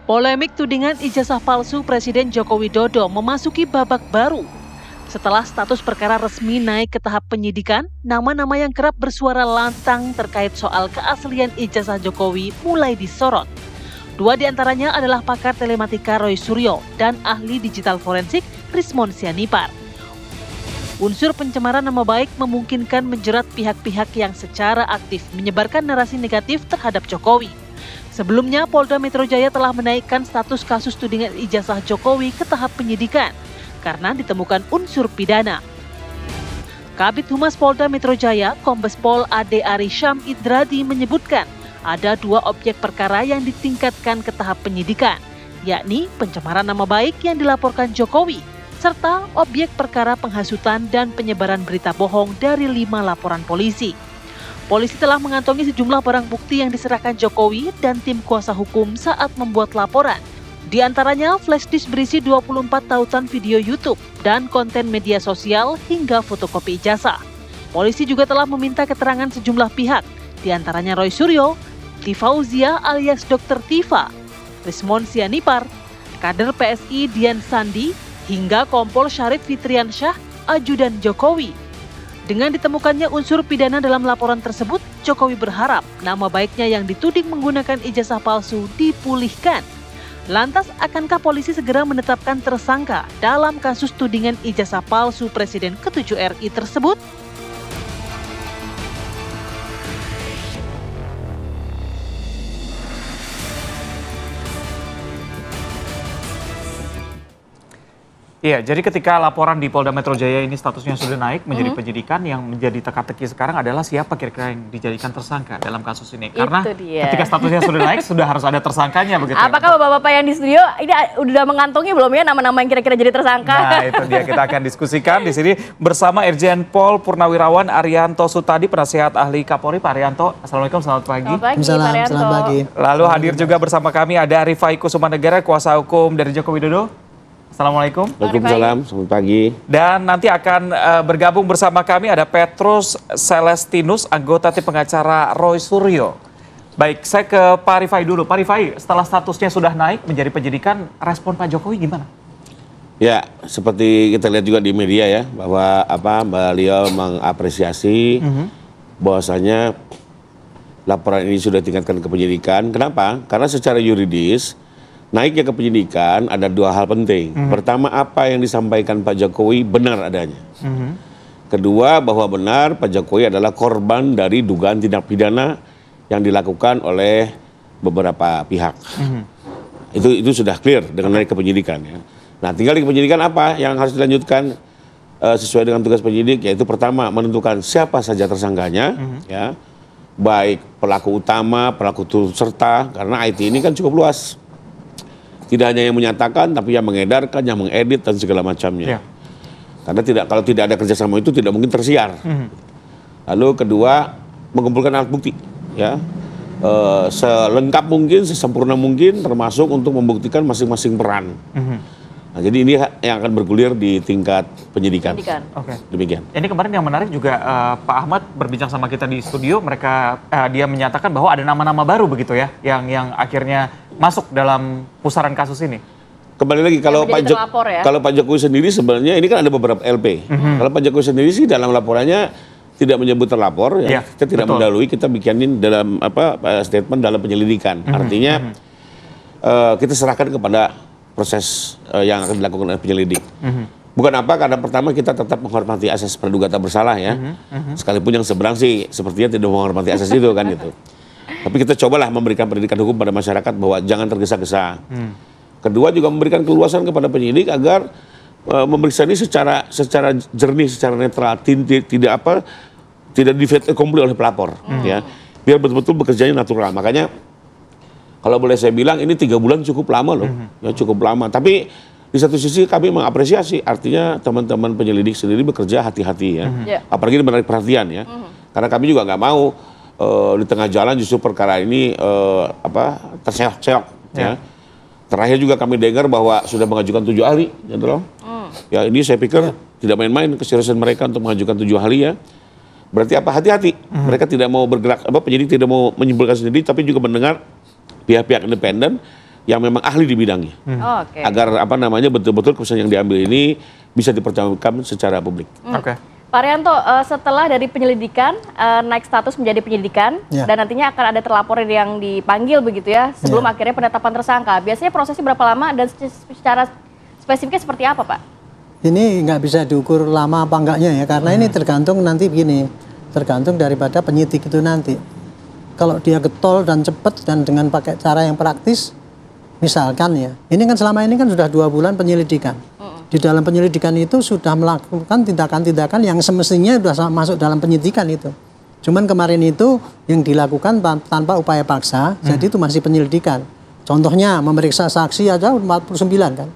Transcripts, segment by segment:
Polemik tudingan ijazah palsu Presiden Joko Widodo memasuki babak baru. Setelah status perkara resmi naik ke tahap penyidikan, nama-nama yang kerap bersuara lantang terkait soal keaslian ijazah Jokowi mulai disorot. Dua di antaranya adalah pakar telematika Roy Suryo dan ahli digital forensik Rismon Sianipar. Unsur pencemaran nama baik memungkinkan menjerat pihak-pihak yang secara aktif menyebarkan narasi negatif terhadap Jokowi. Sebelumnya, Polda Metro Jaya telah menaikkan status kasus tudingan ijazah Jokowi ke tahap penyidikan karena ditemukan unsur pidana. Kabid Humas Polda Metro Jaya, Kombes Pol Ade Ari Syam Idradi menyebutkan ada dua objek perkara yang ditingkatkan ke tahap penyidikan, yakni pencemaran nama baik yang dilaporkan Jokowi, serta objek perkara penghasutan dan penyebaran berita bohong dari 5 laporan polisi. Polisi telah mengantongi sejumlah barang bukti yang diserahkan Jokowi dan tim kuasa hukum saat membuat laporan. Di antaranya flash disk berisi 24 tautan video YouTube dan konten media sosial hingga fotokopi ijazah. Polisi juga telah meminta keterangan sejumlah pihak, di antaranya Roy Suryo, Tifauzia alias Dr. Tifa, Rismon Sianipar, kader PSI Dian Sandi, hingga Kompol Syarif Fitriansyah, ajudan Jokowi. Dengan ditemukannya unsur pidana dalam laporan tersebut, Jokowi berharap nama baiknya yang dituding menggunakan ijazah palsu dipulihkan. Lantas, akankah polisi segera menetapkan tersangka dalam kasus tudingan ijazah palsu Presiden ke-7 RI tersebut? Iya, jadi ketika laporan di Polda Metro Jaya ini statusnya sudah naik menjadi penyidikan, yang menjadi teka-teki sekarang adalah siapa kira-kira yang dijadikan tersangka dalam kasus ini. Karena ketika statusnya sudah naik, sudah harus ada tersangkanya begitu. Apakah bapak-bapak yang di studio ini udah mengantongi belum ya nama-nama yang kira-kira jadi tersangka? Nah, itu dia, kita akan diskusikan di sini bersama Irjen Pol Purnawirawan Arianto Sutadi, penasihat ahli Kapolri. Pak Arianto, Assalamualaikum, selamat pagi. Selamat pagi. Lalu hadir juga bersama kami ada Rifai Kusumanegara, kuasa hukum dari Joko Widodo. Assalamualaikum. Waalaikumsalam, selamat pagi. Dan nanti akan bergabung bersama kami ada Petrus Celestinus, anggota tim pengacara Roy Suryo. Baik, saya ke Pak Rifai dulu. Pak Rifai, setelah statusnya sudah naik menjadi penyidikan, respon Pak Jokowi gimana? Ya, seperti kita lihat juga di media ya, bahwa beliau mengapresiasi bahwasanya laporan ini sudah ditingkatkan ke penyidikan. Kenapa? Karena secara yuridis, naiknya ke penyidikan ada dua hal penting. Pertama, apa yang disampaikan Pak Jokowi benar adanya. Kedua, bahwa benar Pak Jokowi adalah korban dari dugaan tindak pidana yang dilakukan oleh beberapa pihak. Itu sudah clear dengan naik ke penyidikan ya. Nah, tinggal di penyidikan apa yang harus dilanjutkan sesuai dengan tugas penyidik, yaitu pertama menentukan siapa saja tersangkanya, ya, baik pelaku utama, pelaku turut serta, karena IT ini kan cukup luas. Tidak hanya yang menyatakan, tapi yang mengedarkan, yang mengedit dan segala macamnya. Karena kalau tidak ada kerjasama itu tidak mungkin tersiar. Lalu kedua, mengumpulkan alat bukti, ya, selengkap mungkin, sesempurna mungkin, termasuk untuk membuktikan masing-masing peran. Nah, jadi ini yang akan bergulir di tingkat penyidikan. Oke. Demikian. Ini kemarin yang menarik juga Pak Ahmad berbincang sama kita di studio, dia menyatakan bahwa ada nama-nama baru begitu ya, yang akhirnya masuk dalam pusaran kasus ini. Kembali lagi, kalau Pak Jokowi sendiri sebenarnya ini kan ada beberapa LP. Kalau Pak Jokowi sendiri sih dalam laporannya tidak menyebut terlapor, ya, kita tidak mendahului, kita bikinin dalam statement dalam penyelidikan. Artinya kita serahkan kepada proses yang akan dilakukan oleh penyelidik. Bukan apa, karena pertama kita tetap menghormati asas praduga tak bersalah ya. Sekalipun yang seberang sih sepertinya tidak menghormati asas itu kan gitu. Tapi kita cobalah memberikan pendidikan hukum pada masyarakat bahwa jangan tergesa-gesa. Kedua, juga memberikan keluasan kepada penyidik agar memeriksa ini secara jernih, secara netral, tidak di-fait accompli oleh pelapor, ya. Biar betul-betul bekerjanya natural. Makanya kalau boleh saya bilang ini 3 bulan cukup lama loh, ya, cukup lama. Tapi di satu sisi kami mengapresiasi, artinya teman-teman penyelidik sendiri bekerja hati-hati ya, apalagi menarik perhatian ya. Karena kami juga nggak mau di tengah jalan justru perkara ini terseok-seok. Ya. Terakhir juga kami dengar bahwa sudah mengajukan 7 ahli, gitu loh. Ya, ini saya pikir tidak main-main keseriusan mereka untuk mengajukan 7 ahli ya. Berarti apa? Hati-hati. Mereka tidak mau bergerak, penyidik tidak mau menyimpulkan sendiri, tapi juga mendengar pihak-pihak independen yang memang ahli di bidangnya. Agar apa namanya betul-betul keputusan yang diambil ini bisa dipertanggungjawabkan secara publik. Pak Arianto, setelah dari penyelidikan naik status menjadi penyidikan dan nantinya akan ada terlapor yang dipanggil begitu ya sebelum akhirnya penetapan tersangka. Biasanya prosesnya berapa lama dan secara spesifiknya seperti apa, Pak? Ini nggak bisa diukur lama apa enggaknya ya, karena ini tergantung nanti begini, tergantung daripada penyidik itu nanti. Kalau dia getol dan cepat dan dengan pakai cara yang praktis, misalkan ya, ini kan selama ini kan sudah 2 bulan penyelidikan. Di dalam penyelidikan itu sudah melakukan tindakan-tindakan yang semestinya sudah masuk dalam penyidikan itu. Cuman kemarin itu yang dilakukan tanpa upaya paksa, jadi itu masih penyelidikan. Contohnya memeriksa saksi aja 49 kan.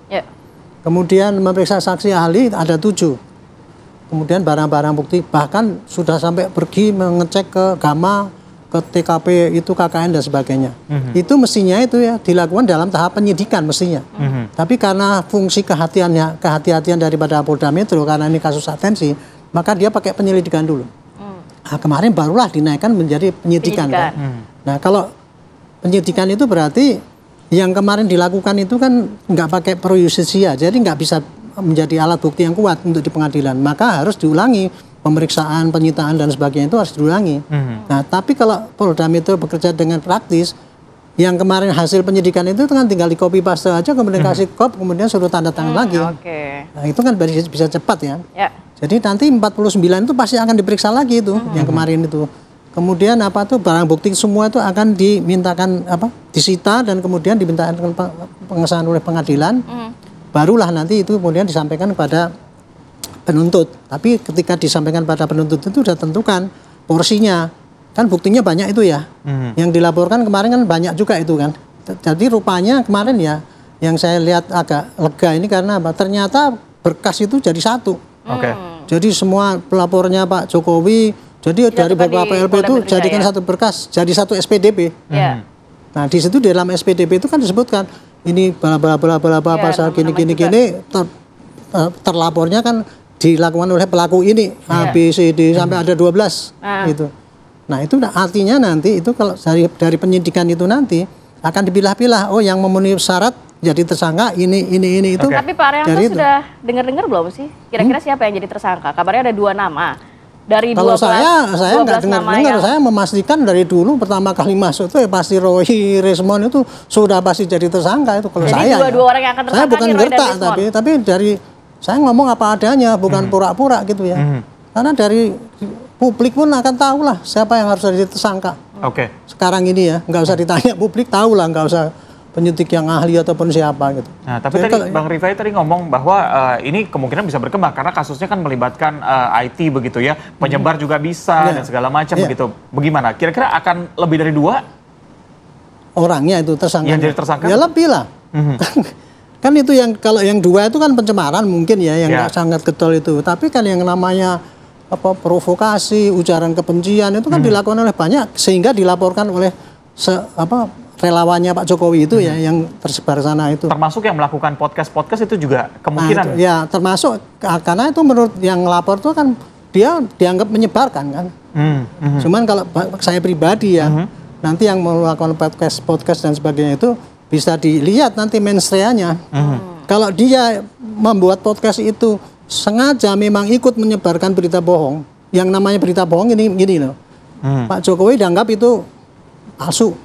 Kemudian memeriksa saksi ahli ada 7. Kemudian barang-barang bukti bahkan sudah sampai pergi mengecek ke Gama, ke TKP itu KKN dan sebagainya. Itu mestinya itu ya dilakukan dalam tahap penyidikan mestinya. Tapi karena fungsi kehati-hatian daripada Polda Metro karena ini kasus atensi, maka dia pakai penyelidikan dulu. Nah, kemarin barulah dinaikkan menjadi penyidikan. Kan? Nah, kalau penyidikan itu berarti yang kemarin dilakukan itu kan nggak pakai pro justisia, jadi nggak bisa menjadi alat bukti yang kuat untuk di pengadilan. Maka harus diulangi. Pemeriksaan, penyitaan dan sebagainya itu harus diulangi. Nah, tapi kalau Polda Metro bekerja dengan praktis, yang kemarin hasil penyidikan itu kan tinggal di copy paste aja, kemudian kasih kop, kemudian suruh tanda tangan lagi. Nah, itu kan bisa cepat ya. Jadi nanti 49 itu pasti akan diperiksa lagi itu, yang kemarin itu. Kemudian apa tuh barang bukti semua itu akan dimintakan disita dan kemudian dimintakan pengesahan oleh pengadilan. Barulah nanti itu kemudian disampaikan kepada penuntut. Tapi ketika disampaikan pada penuntut itu sudah tentukan porsinya. Kan buktinya banyak itu ya. Yang dilaporkan kemarin kan banyak juga itu kan. Jadi rupanya kemarin ya yang saya lihat agak lega ini karena apa? Ternyata berkas itu jadi satu. Jadi semua pelapornya Pak Jokowi, jadi dari beberapa PLP itu jadikan satu berkas, jadi satu SPDP. Nah, di situ dalam SPDP itu kan disebutkan ini bla pasal gini terlapornya kan dilakukan oleh pelaku ini A, B, C, D sampai ada 12 gitu. Nah, itu artinya nanti itu kalau dari penyidikan itu nanti akan dipilah-pilah, oh yang memenuhi syarat jadi tersangka ini itu. Tapi Pak Arianto sudah dengar belum sih? Kira-kira siapa yang jadi tersangka? Kabarnya ada 2 nama. Dari kalau saya nggak dengar, saya memastikan dari dulu pertama kali masuk itu ya pasti Roy Resmond itu sudah pasti jadi tersangka itu kalau jadi saya. Jadi 2 orang yang akan tersangka. Saya bukan gertak tapi dari saya ngomong apa adanya, bukan pura-pura gitu ya. Karena dari publik pun akan tahu lah siapa yang harus jadi tersangka. Sekarang ini ya, nggak usah ditanya publik, tahu lah, nggak usah penyidik yang ahli ataupun siapa gitu. Nah, tapi jadi tadi Bang Rifai tadi ngomong bahwa ini kemungkinan bisa berkembang karena kasusnya kan melibatkan IT begitu ya, penyebar juga bisa dan segala macam begitu. Bagaimana? Kira-kira akan lebih dari 2 orangnya itu tersangka? Yang jadi tersangka? Ya lebih lah. Kan itu yang kalau yang 2 itu kan pencemaran mungkin ya yang sangat getol itu. Tapi kan yang namanya provokasi, ujaran kebencian itu kan dilakukan oleh banyak sehingga dilaporkan oleh relawannya Pak Jokowi itu ya yang tersebar sana itu. Termasuk yang melakukan podcast itu juga kemungkinan. Nah, itu, ya termasuk karena itu menurut yang lapor itu kan dia dianggap menyebarkan kan. Cuman kalau saya pribadi ya nanti yang melakukan podcast dan sebagainya itu bisa dilihat nanti mensreanya. Kalau dia membuat podcast itu sengaja memang ikut menyebarkan berita bohong. Yang namanya berita bohong ini gini loh. Pak Jokowi dianggap itu palsu.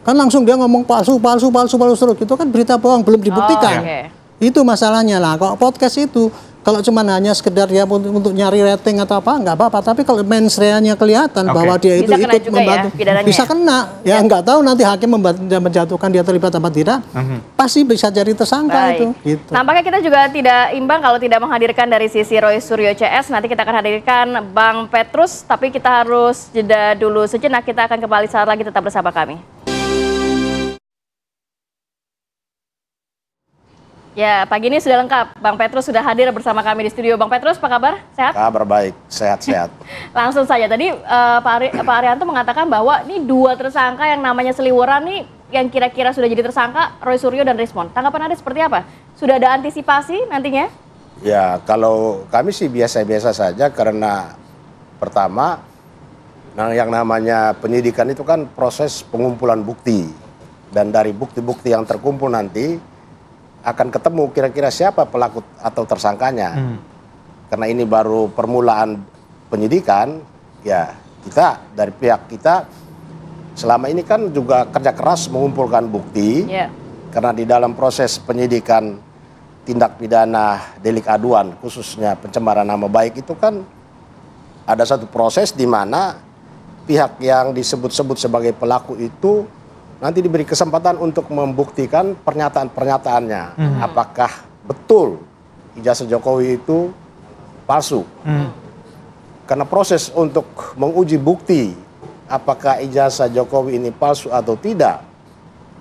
Kan langsung dia ngomong palsu terus. Itu kan berita bohong, belum dibuktikan. Itu masalahnya lah. Kalau podcast itu kalau cuma hanya sekedar dia untuk nyari rating atau apa, nggak apa-apa. Tapi kalau mensreanya kelihatan bahwa dia itu ikut membantu, bisa kena. Ya nggak tahu nanti hakim menjatuhkan dia terlibat apa tidak, pasti bisa jadi tersangka itu. Gitu. Nampaknya kita juga tidak imbang kalau tidak menghadirkan dari sisi Roy Suryo CS. Nanti kita akan hadirkan Bang Petrus, tapi kita harus jeda dulu sejenak. Kita akan kembali saat lagi, tetap bersama kami. Ya, pagi ini sudah lengkap. Bang Petrus sudah hadir bersama kami di studio. Bang Petrus, apa kabar? Sehat? Kabar baik, sehat-sehat. Langsung saja, tadi Pak Arianto mengatakan bahwa ini 2 tersangka yang namanya seliweran nih, yang kira-kira sudah jadi tersangka, Roy Suryo dan Resmond. Tanggapan Anda seperti apa? Sudah ada antisipasi nantinya? Ya, kalau kami sih biasa-biasa saja karena pertama, yang namanya penyidikan itu kan proses pengumpulan bukti. dan dari bukti-bukti yang terkumpul nanti akan ketemu kira-kira siapa pelaku atau tersangkanya. Karena ini baru permulaan penyidikan, ya kita dari pihak kita selama ini kan juga kerja keras mengumpulkan bukti. Karena di dalam proses penyidikan tindak pidana delik aduan, khususnya pencemaran nama baik itu kan ada satu proses di mana pihak yang disebut-sebut sebagai pelaku itu nanti diberi kesempatan untuk membuktikan pernyataan-pernyataannya. Apakah betul ijazah Jokowi itu palsu. Karena proses untuk menguji bukti apakah ijazah Jokowi ini palsu atau tidak,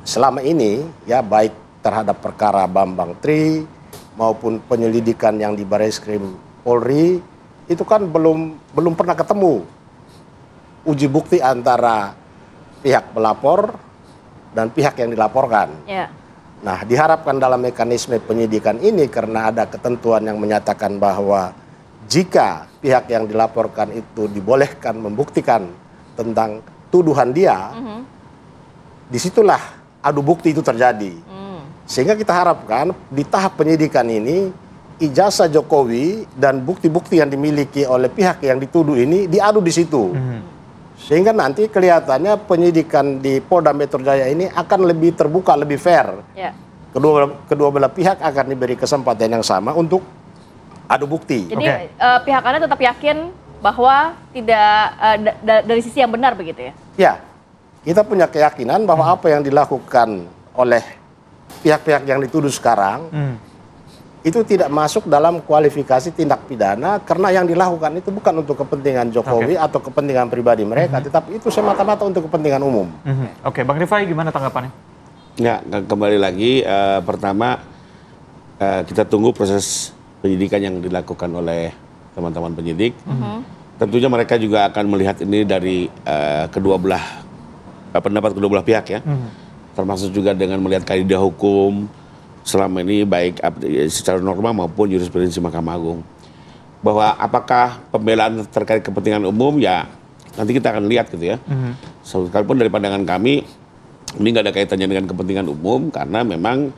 selama ini ya baik terhadap perkara Bambang Tri maupun penyelidikan yang di Barreskrim Polri itu kan belum pernah ketemu uji bukti antara pihak pelapor dan pihak yang dilaporkan. Nah, diharapkan dalam mekanisme penyidikan ini karena ada ketentuan yang menyatakan bahwa jika pihak yang dilaporkan itu dibolehkan membuktikan tentang tuduhan dia, disitulah adu bukti itu terjadi. Sehingga kita harapkan di tahap penyidikan ini ijazah Jokowi dan bukti-bukti yang dimiliki oleh pihak yang dituduh ini diadu di situ. Sehingga nanti kelihatannya penyidikan di Polda Metro Jaya ini akan lebih terbuka, lebih fair. Kedua belah pihak akan diberi kesempatan yang sama untuk adu bukti. Jadi pihak Anda tetap yakin bahwa tidak dari sisi yang benar begitu ya? Ya. Kita punya keyakinan bahwa apa yang dilakukan oleh pihak-pihak yang dituduh sekarang itu tidak masuk dalam kualifikasi tindak pidana karena yang dilakukan itu bukan untuk kepentingan Jokowi atau kepentingan pribadi mereka, tetapi itu semata-mata untuk kepentingan umum. Oke, Bang Rifai gimana tanggapannya? Ya, kembali lagi pertama kita tunggu proses penyidikan yang dilakukan oleh teman-teman penyidik. Tentunya mereka juga akan melihat ini dari pendapat kedua belah pihak ya, termasuk juga dengan melihat kaidah hukum selama ini baik secara norma maupun jurisprudensi Mahkamah Agung, bahwa apakah pembelaan terkait kepentingan umum ya nanti kita akan lihat gitu ya. Sekalipun dari pandangan kami ini nggak ada kaitannya dengan kepentingan umum karena memang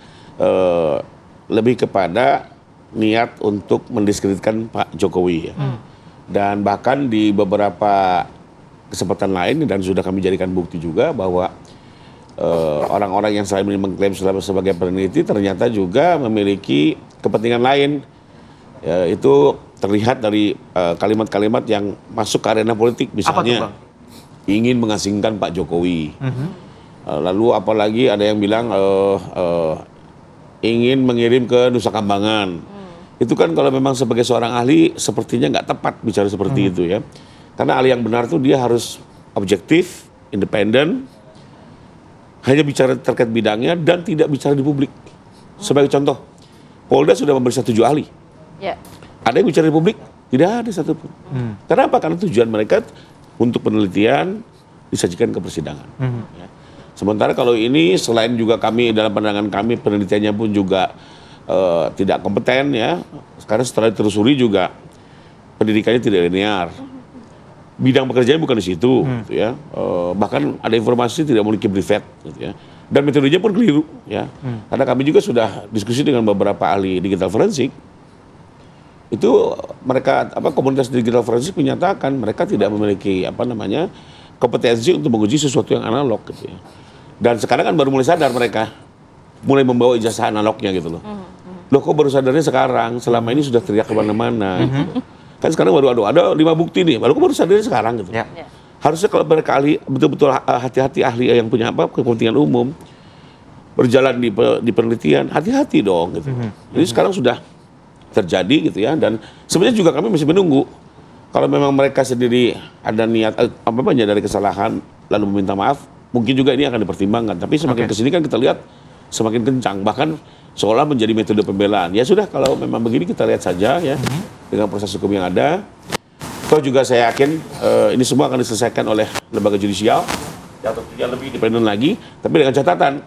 lebih kepada niat untuk mendiskreditkan Pak Jokowi ya. Dan bahkan di beberapa kesempatan lain dan sudah kami jadikan bukti juga bahwa orang-orang yang selama ini mengklaim sebagai peneliti ternyata juga memiliki kepentingan lain. Ya, itu terlihat dari kalimat-kalimat yang masuk ke arena politik, misalnya ingin mengasingkan Pak Jokowi. Lalu apalagi ada yang bilang ingin mengirim ke Nusa Kambangan. Itu kan kalau memang sebagai seorang ahli sepertinya nggak tepat bicara seperti itu ya. Karena ahli yang benar tuh dia harus objektif, independen, hanya bicara terkait bidangnya dan tidak bicara di publik. Sebagai contoh, Polda sudah memeriksa 7 ahli. Ada yang bicara di publik? Tidak ada satupun. Kenapa? Karena tujuan mereka untuk penelitian disajikan ke persidangan. Ya. Sementara kalau ini selain juga kami dalam pandangan kami penelitiannya pun juga tidak kompeten ya. Sekarang setelah ditelusuri juga pendidikannya tidak linear. Bidang pekerjaan bukan di situ, gitu ya. Bahkan ada informasi tidak memiliki brevet, gitu ya. Dan metodenya pun keliru, ya. Karena kami juga sudah diskusi dengan beberapa ahli digital forensik. Itu mereka komunitas digital forensik menyatakan mereka tidak memiliki kompetensi untuk menguji sesuatu yang analog, gitu ya. Dan sekarang kan baru mulai sadar mereka, mulai membawa ijazah analognya gitu loh. Loh kok baru sadarnya sekarang? Selama ini sudah teriak kemana-mana. Gitu. Kan sekarang baru ada 5 bukti nih, baru baru sadarnya sekarang gitu. Harusnya kalau mereka ahli betul-betul hati-hati ahli yang punya kepentingan umum berjalan di penelitian, hati-hati dong gitu. Jadi sekarang sudah terjadi gitu ya, dan sebenarnya juga kami masih menunggu kalau memang mereka sendiri ada niat dari kesalahan lalu meminta maaf, mungkin juga ini akan dipertimbangkan. Tapi semakin kesini kan kita lihat semakin kencang, bahkan seolah menjadi metode pembelaan. Ya sudah, kalau memang begini kita lihat saja ya dengan proses hukum yang ada. Toh juga saya yakin ini semua akan diselesaikan oleh lembaga judisial yang lebih independen lagi, tapi dengan catatan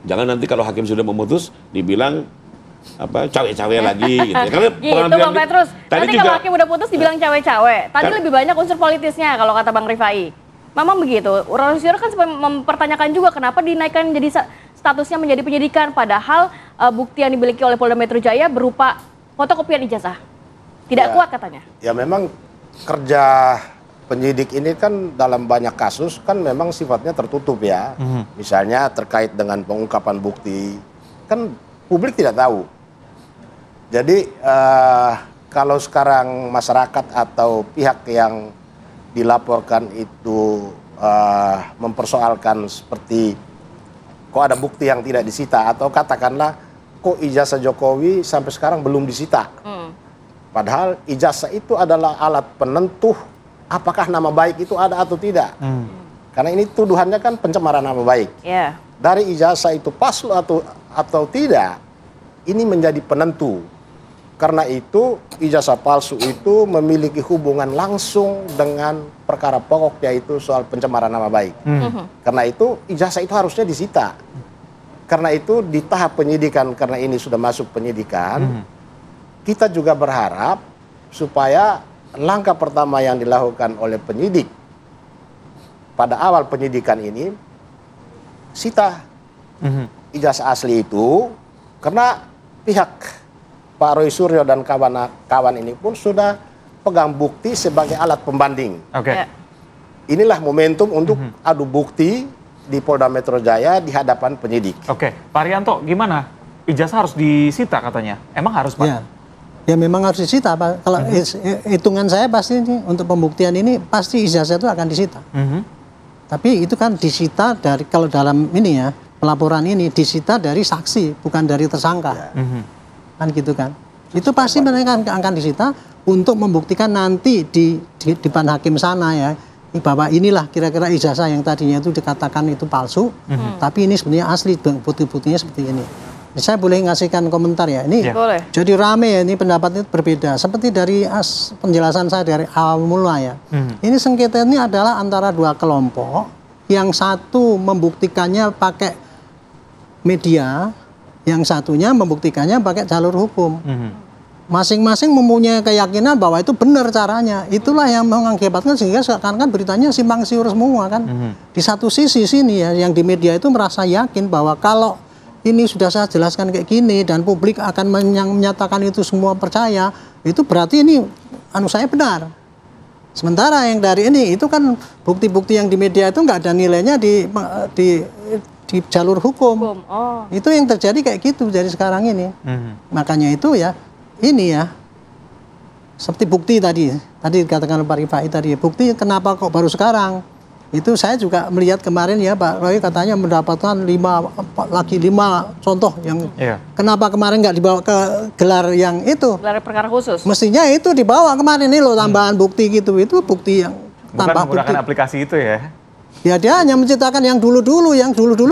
jangan nanti kalau hakim sudah memutus dibilang cawe-cawe lagi gitu ya. Karena gitu Bang Petrus. Nanti kalau hakim udah putus dibilang cawe-cawe. Tadi lebih banyak unsur politisnya kalau kata Bang Rifai. Memang begitu. Roy Suryo kan sempat mempertanyakan juga kenapa dinaikkan jadi statusnya menjadi penyidikan, padahal bukti yang dimiliki oleh Polda Metro Jaya berupa fotokopian ijazah. Tidak kuat katanya. Ya memang kerja penyidik ini kan dalam banyak kasus kan memang sifatnya tertutup ya. Misalnya terkait dengan pengungkapan bukti, kan publik tidak tahu. Jadi kalau sekarang masyarakat atau pihak yang dilaporkan itu mempersoalkan seperti kok ada bukti yang tidak disita, atau katakanlah kok ijazah Jokowi sampai sekarang belum disita. Padahal ijazah itu adalah alat penentu apakah nama baik itu ada atau tidak. Karena ini tuduhannya kan pencemaran nama baik. Dari ijazah itu palsu atau tidak, ini menjadi penentu. Karena itu ijazah palsu itu memiliki hubungan langsung dengan perkara pokok, yaitu soal pencemaran nama baik. Karena itu ijazah itu harusnya disita. Karena itu di tahap penyidikan, karena ini sudah masuk penyidikan, kita juga berharap supaya langkah pertama yang dilakukan oleh penyidik pada awal penyidikan ini, sita ijazah asli itu, karena pihak Pak Roy Suryo dan kawan-kawan ini pun sudah pegang bukti sebagai alat pembanding. Inilah momentum untuk adu bukti di Polda Metro Jaya di hadapan penyidik. Pak Rianto, gimana? Ijazah harus disita katanya. Emang harus, Pak? Ya memang harus disita, Pak. Kalau hitungan saya pasti ini, untuk pembuktian ini pasti ijazah itu akan disita. Tapi itu kan disita dari, kalau dalam ini ya, pelaporan ini disita dari saksi, bukan dari tersangka. Kan gitu kan. Itu pasti mereka akan disita untuk membuktikan nanti di depan hakim sana ya, bahwa inilah kira-kira ijazah yang tadinya itu dikatakan itu palsu, tapi ini sebenarnya asli, bukti-buktinya seperti ini. Saya boleh ngasihkan komentar ya, ini jadi rame ya, ini pendapatnya berbeda. Seperti dari penjelasan saya dari awal mula ya, ini sengketa ini adalah antara dua kelompok, yang satu membuktikannya pakai media, yang satunya membuktikannya pakai jalur hukum. Masing-masing mempunyai keyakinan bahwa itu benar caranya. Itulah yang mengakibatkan sehingga seakan-akan beritanya simpang siur semua kan. Di satu sisi sini ya, yang di media itu merasa yakin bahwa kalau ini sudah saya jelaskan kayak gini dan publik akan menyatakan itu semua percaya, itu berarti ini saya benar. Sementara yang dari ini itu kan bukti-bukti yang di media itu nggak ada nilainya di jalur hukum. Itu yang terjadi kayak gitu dari sekarang ini. Makanya itu ya, ini ya, seperti bukti tadi dikatakan Pak Rifai tadi, bukti kenapa kok baru sekarang? Itu saya juga melihat kemarin ya, Pak Roy katanya mendapatkan 5 contoh yang kenapa kemarin nggak dibawa ke gelar yang itu? Gelar perkara khusus. Mestinya itu dibawa kemarin ini loh, tambahan bukti gitu. Itu bukti yang tambah bukti. Bukan menggunakan aplikasi itu ya? Ya dia hanya menceritakan yang dulu-dulu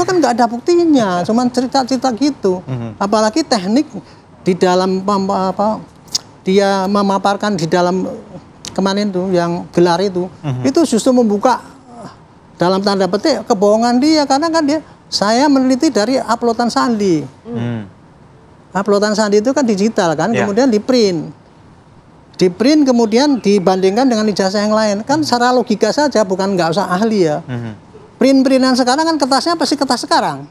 kan nggak ada buktinya, cuman cerita-cerita gitu. Apalagi teknik di dalam dia memaparkan di dalam kemarin tuh yang gelar itu justru membuka dalam tanda petik kebohongan dia, karena kan saya meneliti dari uploadan sandi. Uploadan sandi itu kan digital kan, kemudian di print kemudian dibandingkan dengan ijazah yang lain, kan secara logika saja, bukan nggak usah ahli ya. Print-printan sekarang kan kertasnya pasti kertas sekarang,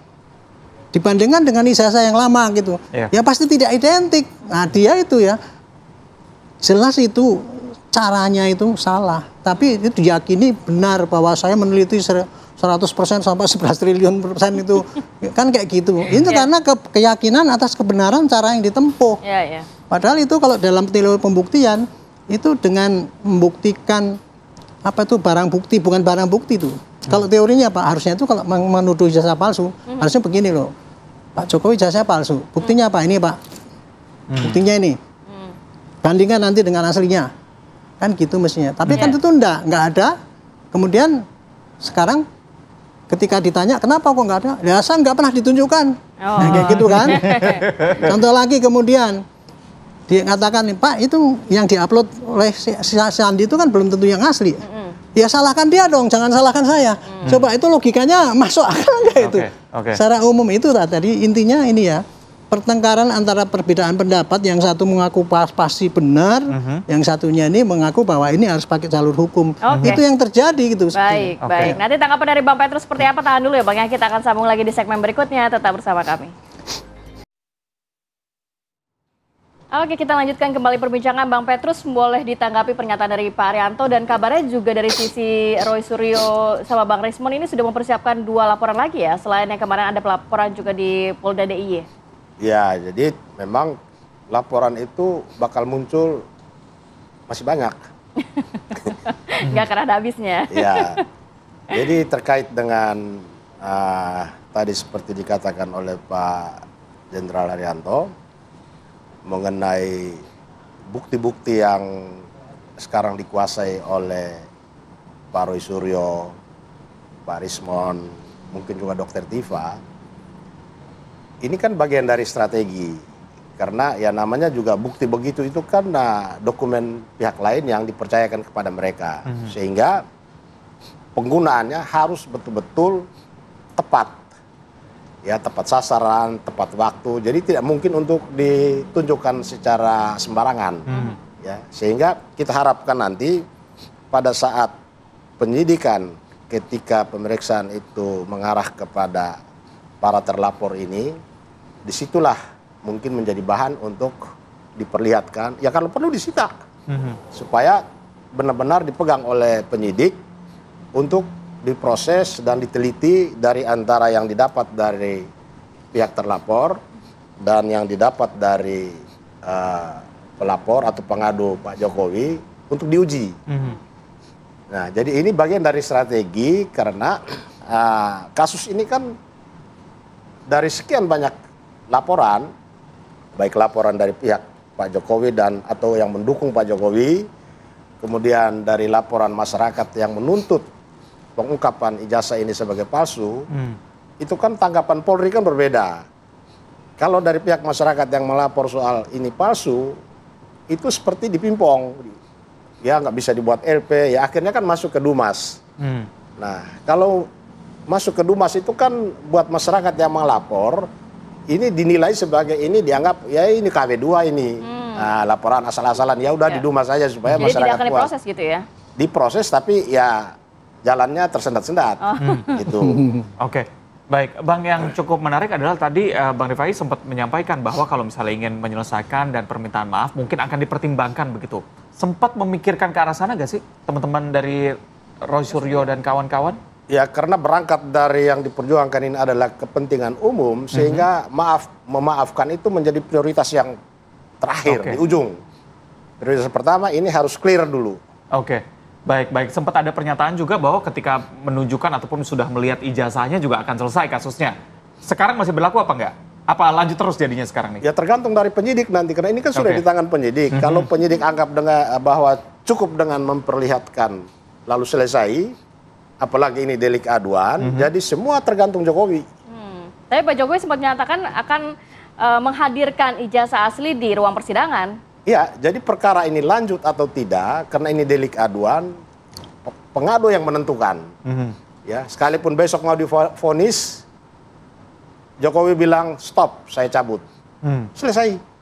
dibandingkan dengan ijazah yang lama gitu, ya pasti tidak identik. Nah dia itu ya jelas itu caranya itu salah, tapi itu diyakini benar bahwa saya meneliti 100% sampai 11 triliun persen itu kan kayak gitu. Itu karena keyakinan atas kebenaran cara yang ditempuh. Padahal itu kalau dalam teori pembuktian itu dengan membuktikan apa itu barang bukti bukan barang bukti itu. Kalau teorinya Pak, harusnya itu kalau menuduh ijazah palsu harusnya begini loh, Pak Jokowi ijazah palsu, buktinya apa ini Pak? Buktinya ini, bandingkan nanti dengan aslinya, kan gitu mestinya. Tapi kan itu nggak ada. Kemudian sekarang ketika ditanya kenapa kok nggak ada, ya saya nggak pernah ditunjukkan, nah, kayak gitu kan. Contoh lagi kemudian dia katakan nih Pak, itu yang diupload oleh Sandi itu kan belum tentu yang asli. Ya salahkan dia dong, jangan salahkan saya. Coba itu logikanya masuk akal nggak itu? Secara umum itu tadi intinya ini ya, pertengkaran antara perbedaan pendapat, yang satu mengaku pasti benar, yang satunya ini mengaku bahwa ini harus pakai jalur hukum. Itu yang terjadi gitu. Baik, baik. Nanti tanggapan dari Bang Petrus seperti apa, tahan dulu ya Bang ya. Kita akan sambung lagi di segmen berikutnya, tetap bersama kami. Oke, kita lanjutkan kembali perbincangan. Bang Petrus, boleh ditanggapi pernyataan dari Pak Arianto, dan kabarnya juga dari sisi Roy Suryo sama Bang Rismond ini sudah mempersiapkan 2 laporan lagi ya, selain yang kemarin ada pelaporan juga di Polda DIY. Ya, jadi memang laporan itu bakal muncul masih banyak. Nggak akan ada habisnya. Ya, jadi terkait dengan tadi seperti dikatakan oleh Pak Jenderal Arianto, mengenai bukti-bukti yang sekarang dikuasai oleh Pak Roy Suryo, Pak Rismond, mungkin juga Dr. Tifa. Ini kan bagian dari strategi, karena ya namanya juga bukti begitu itu kan dokumen pihak lain yang dipercayakan kepada mereka, sehingga penggunaannya harus betul-betul tepat, ya tepat sasaran, tepat waktu, jadi tidak mungkin untuk ditunjukkan secara sembarangan, ya sehingga kita harapkan nanti pada saat penyidikan ketika pemeriksaan itu mengarah kepada para terlapor ini, disitulah mungkin menjadi bahan untuk diperlihatkan, ya kalau perlu disita, supaya benar-benar dipegang oleh penyidik untuk diproses dan diteliti dari antara yang didapat dari pihak terlapor dan yang didapat dari pelapor atau pengadu Pak Jokowi untuk diuji. Nah, jadi ini bagian dari strategi, karena kasus ini kan dari sekian banyak laporan, baik laporan dari pihak Pak Jokowi dan atau yang mendukung Pak Jokowi, kemudian dari laporan masyarakat yang menuntut pengungkapan ijazah ini sebagai palsu, itu kan tanggapan Polri kan berbeda. Kalau dari pihak masyarakat yang melapor soal ini palsu, itu seperti dipimpong, ya nggak bisa dibuat LP, ya akhirnya kan masuk ke Dumas. Nah, kalau masuk ke Dumas itu kan buat masyarakat yang melapor, ini dinilai sebagai ini dianggap ya ini KW2 ini. Nah, laporan asal-asalan, ya udah di Dumas saja supaya jadi masyarakat tidak akan puas. diproses gitu ya? Diproses tapi ya jalannya tersendat-sendat. Gitu. Oke. Baik, Bang, yang cukup menarik adalah tadi Bang Rifai sempat menyampaikan bahwa kalau misalnya ingin menyelesaikan dan permintaan maaf mungkin akan dipertimbangkan begitu. Sempat memikirkan ke arah sana gak sih teman-teman dari Roy Suryo dan kawan-kawan? Ya, karena berangkat dari yang diperjuangkan ini adalah kepentingan umum, sehingga memaafkan itu menjadi prioritas yang terakhir, di ujung. Prioritas pertama ini harus clear dulu. Oke. Baik. Sempat ada pernyataan juga bahwa ketika menunjukkan ataupun sudah melihat ijazahnya juga akan selesai kasusnya. Sekarang masih berlaku apa enggak? Apa lanjut terus jadinya sekarang nih? Ya tergantung dari penyidik nanti, karena ini kan sudah di tangan penyidik. Kalau penyidik anggap bahwa cukup dengan memperlihatkan lalu selesai, apalagi ini delik aduan, jadi semua tergantung Jokowi. Tapi Pak Jokowi sempat menyatakan akan menghadirkan ijazah asli di ruang persidangan. Iya, jadi perkara ini lanjut atau tidak, karena ini delik aduan, pengadu yang menentukan. Ya, sekalipun besok mau divonis, Jokowi bilang stop, saya cabut, selesai.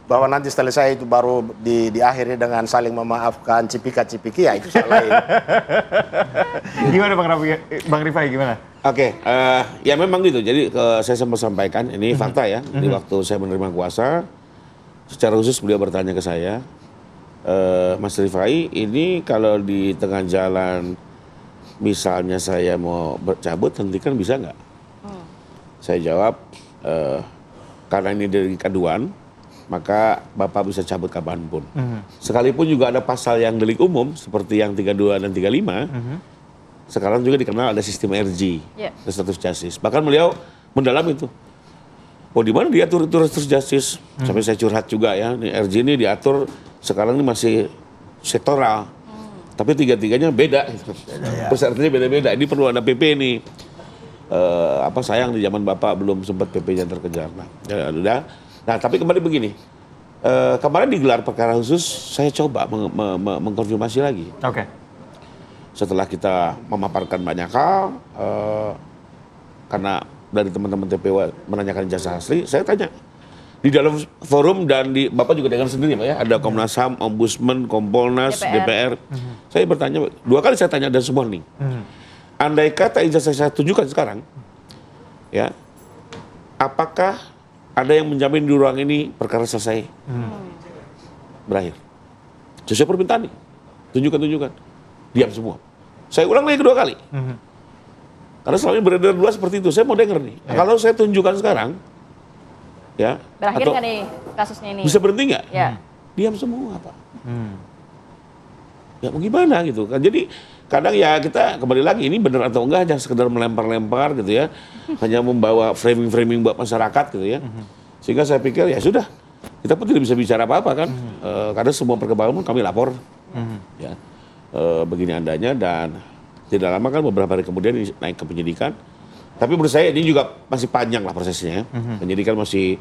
Bahwa nanti selesai itu baru diakhiri dengan saling memaafkan, cipika-cipiki, ya itu soal lain. Gimana Bang Rifai, gimana? Oke, ya memang gitu. Jadi saya sempat sampaikan, ini fakta ya. Di waktu saya menerima kuasa, secara khusus beliau bertanya ke saya, Mas Rifai, ini kalau di tengah jalan misalnya saya mau bercabut, hentikan bisa nggak? Saya jawab, karena ini delik aduan, maka Bapak bisa cabut kapanpun. Sekalipun juga ada pasal yang delik umum, seperti yang 32 dan 35, sekarang juga dikenal ada sistem RG, status justice. Bahkan beliau mendalam itu. Oh, di mana diatur status justice? Sampai saya curhat juga ya, nih RG ini diatur sekarang ini masih sektoral. Tapi tiga-tiganya beda. Persyaratannya beda-beda. Ini perlu ada PP nih. Sayang di zaman Bapak belum sempat PP-nya terkejar. Nah, ya udah. Nah, tapi kembali begini. Kemarin digelar perkara khusus, saya coba mengkonfirmasi lagi. Oke. Setelah kita memaparkan banyak hal, karena dari teman-teman TPW menanyakan ijazah asli, saya tanya di dalam forum dan di Bapak juga dengar sendiri Pak ya, ada Komnas HAM, Ombudsman, Kompolnas, DPR. Saya bertanya 2 kali, saya tanya dan semua nih. Andai kata ijazah saya tunjukkan sekarang, ya, apakah ada yang menjamin di ruang ini perkara selesai, berakhir? Sesuai permintaan nih, tunjukkan, diam semua. Saya ulang lagi kedua kali. Karena selama ini beredar dua seperti itu, saya mau dengar nih. Kalau saya tunjukkan sekarang, ya, berakhir nggak nih kasusnya ini? Bisa berhenti nggak? Ya. Diam semua, Pak. Ya mau gimana gitu kan? Jadi kadang ya kita kembali lagi, ini benar atau enggak, hanya sekedar melempar-lempar gitu ya, hanya membawa framing-framing buat masyarakat gitu ya. Sehingga saya pikir ya sudah, kita pun tidak bisa bicara apa-apa kan, karena semua perkembangan pun kami lapor, ya begini adanya, dan tidak lama kan beberapa hari kemudian naik ke penyidikan. Tapi menurut saya ini juga masih panjang lah prosesnya. Penyidikan masih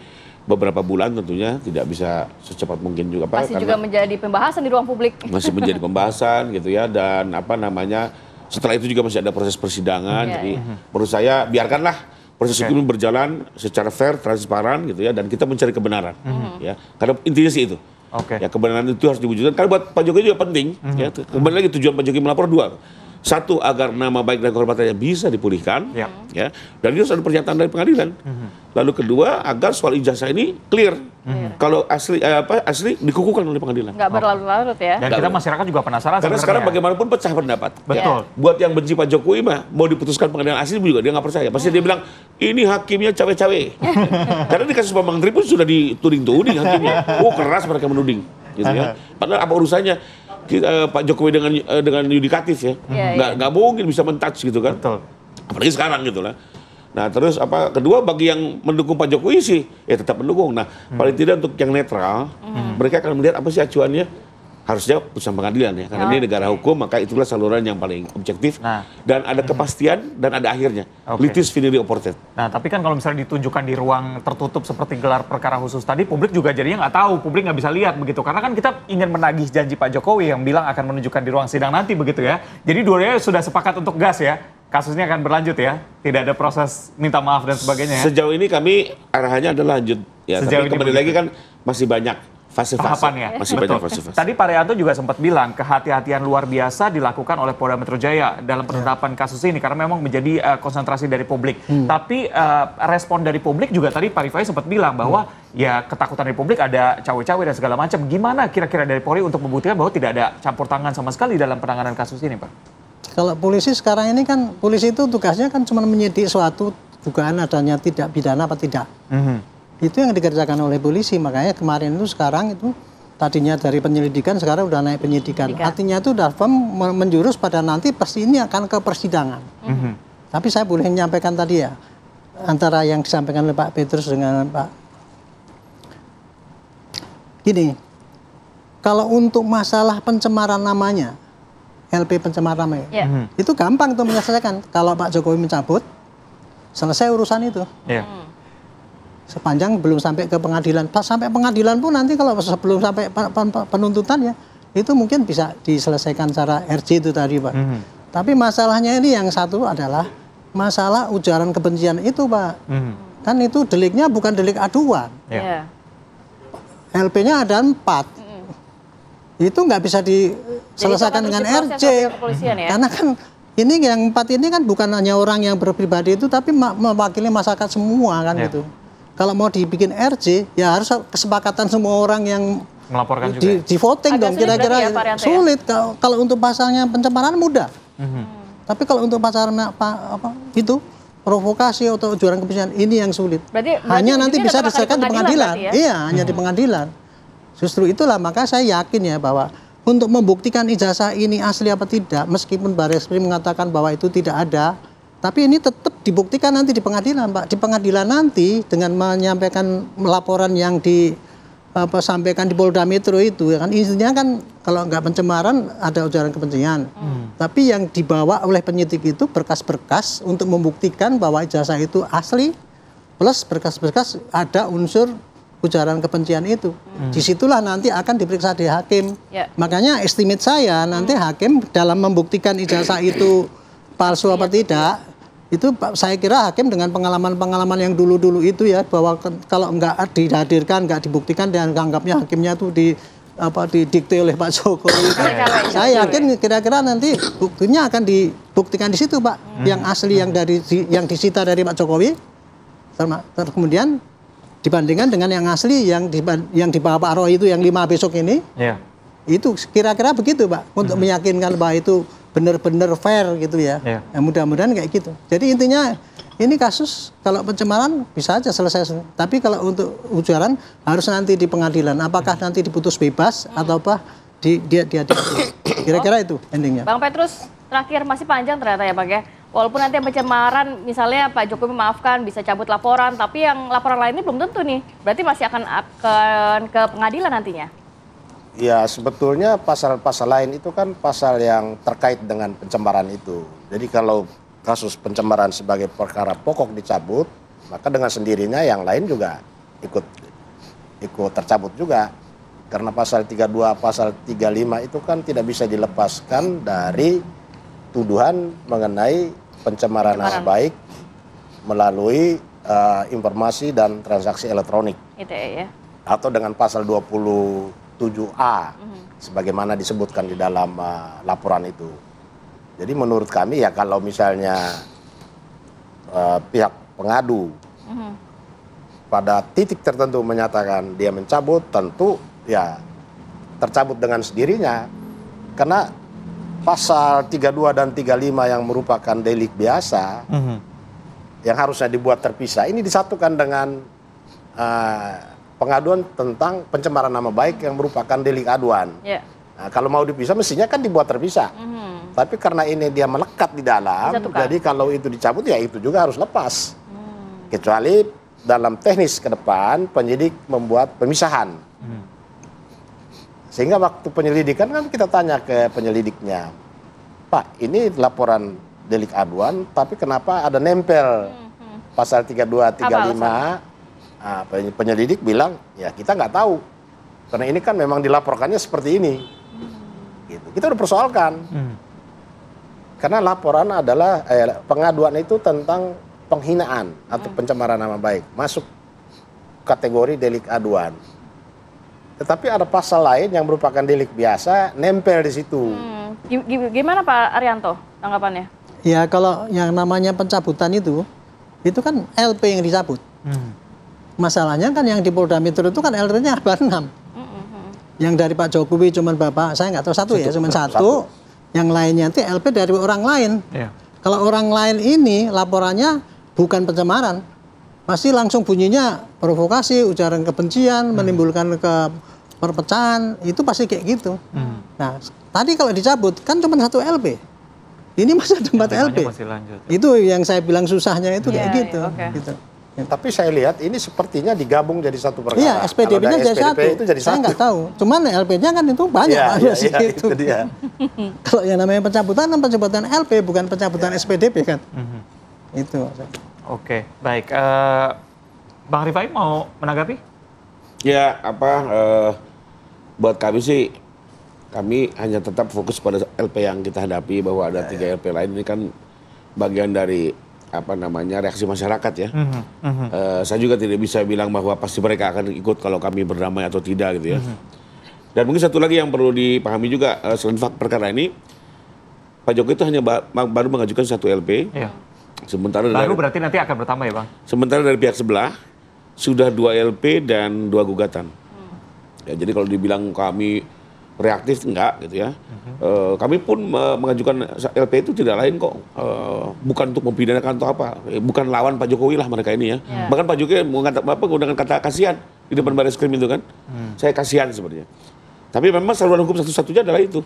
beberapa bulan tentunya, tidak bisa secepat mungkin juga Pak. Masih juga menjadi pembahasan di ruang publik. Masih menjadi pembahasan gitu ya, dan apa namanya, setelah itu juga masih ada proses persidangan. Jadi menurut saya biarkanlah proses hukum berjalan secara fair, transparan gitu ya, dan kita mencari kebenaran. Ya, karena intinya sih itu. Ya, kebenaran itu harus diwujudkan. Karena buat Pak Jokowi juga penting. Ya, kembali lagi tujuan Pak Jokowi melapor 2. 1, agar nama baik dan kehormatannya bisa dipulihkan, ya, dan itu harus ada pernyataan dari pengadilan. Lalu kedua, agar soal ijazah ini clear. Kalau asli asli dikukuhkan oleh pengadilan. Nggak berlarut-larut ya. Dan kita masyarakat juga penasaran. Karena sekarang bagaimanapun pecah pendapat. Betul. Buat yang benci Pak Jokowi mah, mau diputuskan pengadilan asli juga dia nggak percaya. Pasti dia bilang ini hakimnya cawe-cawe. Karena di kasus Bambang Tri pun sudah dituding-tuding hakimnya. Oh keras mereka menuding, gitu ya. Padahal apa urusannya Pak Jokowi dengan yudikatif ya, nggak mungkin bisa mentouch gitu kan. Betul. Apalagi sekarang gitu lah. Nah terus apa kedua, bagi yang mendukung Pak Jokowi sih ya tetap mendukung. Nah paling tidak untuk yang netral, mereka akan melihat apa sih acuannya, harusnya putusan pengadilan ya, karena ini negara hukum, maka itulah saluran yang paling objektif, dan ada kepastian dan ada akhirnya. Litis finiri oportet. Nah tapi kan kalau misalnya ditunjukkan di ruang tertutup seperti gelar perkara khusus tadi, publik juga jadinya nggak tahu, publik nggak bisa lihat begitu, karena kan kita ingin menagih janji Pak Jokowi yang bilang akan menunjukkan di ruang sidang nanti begitu ya. Jadi dua-duanya sudah sepakat untuk gas ya, kasusnya akan berlanjut ya, tidak ada proses minta maaf dan sebagainya ya. Sejauh ini kami arahannya adalah lanjut ya, tapi kembali lagi kan masih banyak fase-fase. Ya? Masih banyak fase-fase. Tadi Pak Rianto juga sempat bilang kehati-hatian luar biasa dilakukan oleh Polda Metro Jaya dalam penetapan kasus ini karena memang menjadi konsentrasi dari publik. Tapi respon dari publik juga tadi Pak Rifai sempat bilang bahwa ya ketakutan dari publik ada cawe-cawe dan segala macam. Gimana kira-kira dari Polri untuk membuktikan bahwa tidak ada campur tangan sama sekali dalam penanganan kasus ini, Pak? Kalau polisi sekarang ini kan, polisi itu tugasnya kan cuma menyidik suatu dugaan adanya tidak pidana apa tidak. Itu yang dikerjakan oleh polisi, makanya kemarin itu sekarang itu tadinya dari penyelidikan sekarang udah naik penyidikan. Artinya itu udah menjurus pada nanti pasti ini akan ke persidangan. Tapi saya boleh menyampaikan tadi ya, antara yang disampaikan oleh Pak Petrus dengan Pak. Gini, kalau untuk masalah pencemaran namanya, LP pencemaran namanya, itu gampang tuh menyelesaikan. Kalau Pak Jokowi mencabut, selesai urusan itu. Sepanjang belum sampai ke pengadilan. Pas sampai pengadilan pun nanti kalau sebelum sampai penuntutan ya, itu mungkin bisa diselesaikan secara RJ itu tadi Pak. Tapi masalahnya ini yang satu adalah masalah ujaran kebencian itu Pak. Kan itu deliknya bukan delik aduan. LP-nya ada 4. Itu nggak bisa diselesaikan dengan RJ. Karena kan ini yang 4 ini kan bukan hanya orang yang berpribadi itu, tapi mewakili masyarakat semua kan gitu. Kalau mau dibikin RJ, ya harus kesepakatan semua orang yang melaporkan juga. Di voting dong, kira-kira ya, sulit. Kalau untuk pasalnya pencemaran mudah. Tapi kalau untuk pasalnya itu provokasi atau ujaran kebencian ini yang sulit. Berarti hanya nanti bisa diselesaikan di pengadilan. Ya? Iya, hanya di pengadilan. Justru itulah maka saya yakin ya bahwa untuk membuktikan ijazah ini asli apa tidak, meskipun Barreskrim mengatakan bahwa itu tidak ada, tapi ini tetap dibuktikan nanti di pengadilan, Pak. Di pengadilan nanti dengan menyampaikan laporan yang disampaikan di Polda Metro itu, ya kan intinya kan kalau nggak pencemaran ada ujaran kebencian. Tapi yang dibawa oleh penyidik itu berkas-berkas untuk membuktikan bahwa ijazah itu asli, plus berkas-berkas ada unsur ujaran kebencian itu. Disitulah nanti akan diperiksa di hakim. Makanya estimate saya nanti hakim dalam membuktikan ijazah itu palsu apa tidak, Itu saya kira hakim dengan pengalaman-pengalaman yang dulu-dulu itu ya, bahwa kalau nggak dihadirkan, nggak dibuktikan dan anggapnya hakimnya tuh didikte oleh Pak Jokowi. Saya yakin kira-kira nanti buktinya akan dibuktikan di situ, Pak. Yang asli yang disita dari Pak Jokowi, kemudian dibandingkan dengan yang asli yang dibawa Pak Roy itu yang 5 besok ini. Itu kira-kira begitu, Pak, untuk meyakinkan bahwa itu benar-benar fair gitu ya. Mudah-mudahan kayak gitu. Jadi intinya ini kasus kalau pencemaran bisa aja selesai. Tapi kalau untuk ujaran harus nanti di pengadilan. Apakah nanti diputus bebas atau apa dia kira-kira itu endingnya. Bang Petrus, terakhir masih panjang ternyata ya, Bang ya. Walaupun nanti pencemaran misalnya Pak Jokowi memaafkan bisa cabut laporan, tapi yang laporan lainnya belum tentu nih. Berarti masih akan ke pengadilan nantinya. Ya, sebetulnya pasal-pasal lain itu kan pasal yang terkait dengan pencemaran itu. Jadi kalau kasus pencemaran sebagai perkara pokok dicabut, maka dengan sendirinya yang lain juga ikut tercabut juga. Karena pasal 32, pasal 35 itu kan tidak bisa dilepaskan dari tuduhan mengenai pencemaran nama baik melalui informasi dan transaksi elektronik. ITE ya. Atau dengan pasal 27A sebagaimana disebutkan di dalam laporan itu. Jadi menurut kami ya kalau misalnya pihak pengadu pada titik tertentu menyatakan dia mencabut, tentu ya tercabut dengan sendirinya. Karena pasal 32 dan 35 yang merupakan delik biasa yang harusnya dibuat terpisah ini disatukan dengan pengaduan tentang pencemaran nama baik yang merupakan delik aduan. Nah, kalau mau dipisah mestinya kan dibuat terpisah. Tapi karena ini dia melekat di dalam, jadi kalau itu dicabut ya itu juga harus lepas. Kecuali dalam teknis ke depan penyidik membuat pemisahan. Sehingga waktu penyelidikan kan kita tanya ke penyelidiknya, Pak ini laporan delik aduan tapi kenapa ada nempel pasal 32, 35. Nah, penyelidik bilang, ya kita nggak tahu. Karena ini kan memang dilaporkannya seperti ini. Gitu. Kita udah persoalkan. Karena laporan adalah, pengaduan itu tentang penghinaan atau pencemaran nama baik. Masuk kategori delik aduan. Tetapi ada pasal lain yang merupakan delik biasa, nempel di situ. Gimana Pak Arianto tanggapannya? Ya kalau yang namanya pencabutan itu kan LP yang dicabut. Masalahnya kan yang di Polda Metro itu kan LP-nya ada 6. Yang dari Pak Jokowi cuma Bapak, saya nggak tahu cuma satu. Yang lainnya itu LP dari orang lain. Kalau orang lain ini laporannya bukan pencemaran, pasti langsung bunyinya provokasi, ujaran kebencian, menimbulkan perpecahan, itu pasti kayak gitu. Nah, tadi kalau dicabut kan cuma satu LP. Ini masih ada 4 LP. Itu yang saya bilang susahnya itu kayak gitu. Gitu. Tapi saya lihat ini sepertinya digabung jadi satu perkara. Iya, SPDP-nya jadi satu. Itu jadi saya nggak tahu. Cuman LP-nya kan itu banyak. Itu dia. Kalau yang namanya pencabutan kan pencabutan LP, bukan pencabutan SPDP kan. Itu. Oke, baik. Bang Rifai mau menanggapi? Ya, buat kami sih, kami hanya tetap fokus pada LP yang kita hadapi, bahwa ada 3 LP lain. Ini kan bagian dari reaksi masyarakat ya. Saya juga tidak bisa bilang bahwa pasti mereka akan ikut kalau kami berdamai atau tidak gitu ya. Dan mungkin satu lagi yang perlu dipahami juga, selain perkara ini, Pak Jokowi itu hanya baru mengajukan 1 LP. Sementara berarti nanti akan bertambah ya Bang? Sementara dari pihak sebelah sudah 2 LP dan 2 gugatan. Ya, jadi kalau dibilang kami reaktif enggak gitu ya. Kami pun mengajukan LP itu tidak lain kok, bukan untuk mempidanakan atau apa, bukan lawan Pak Jokowi lah mereka ini ya. Bahkan Pak Jokowi menggunakan kata kasihan di depan baris krim itu kan. Saya kasihan sebenarnya. Tapi memang saluran hukum satu-satunya adalah itu.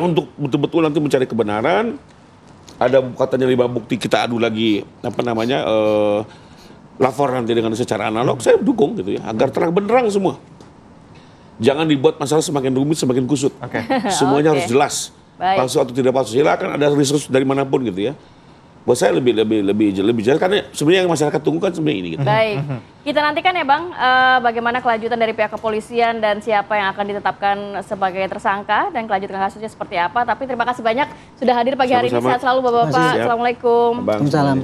Untuk betul-betul nanti mencari kebenaran. Ada katanya 5 bukti, kita adu lagi lapor nanti dengan secara analog, saya dukung gitu ya, agar terang benderang semua. Jangan dibuat masalah semakin rumit, semakin kusut. Semuanya harus jelas. Palsu atau tidak palsu. Silakan ada resource dari manapun gitu ya. buat saya lebih jelas karena sebenarnya yang masyarakat tunggu kan sebenarnya ini gitu. Baik, kita nantikan ya Bang bagaimana kelanjutan dari pihak kepolisian dan siapa yang akan ditetapkan sebagai tersangka dan kelanjutan kasusnya seperti apa. Tapi terima kasih banyak sudah hadir pagi hari ini. Sehat selalu Bapak-bapak. Assalamualaikum. Waalaikumsalam.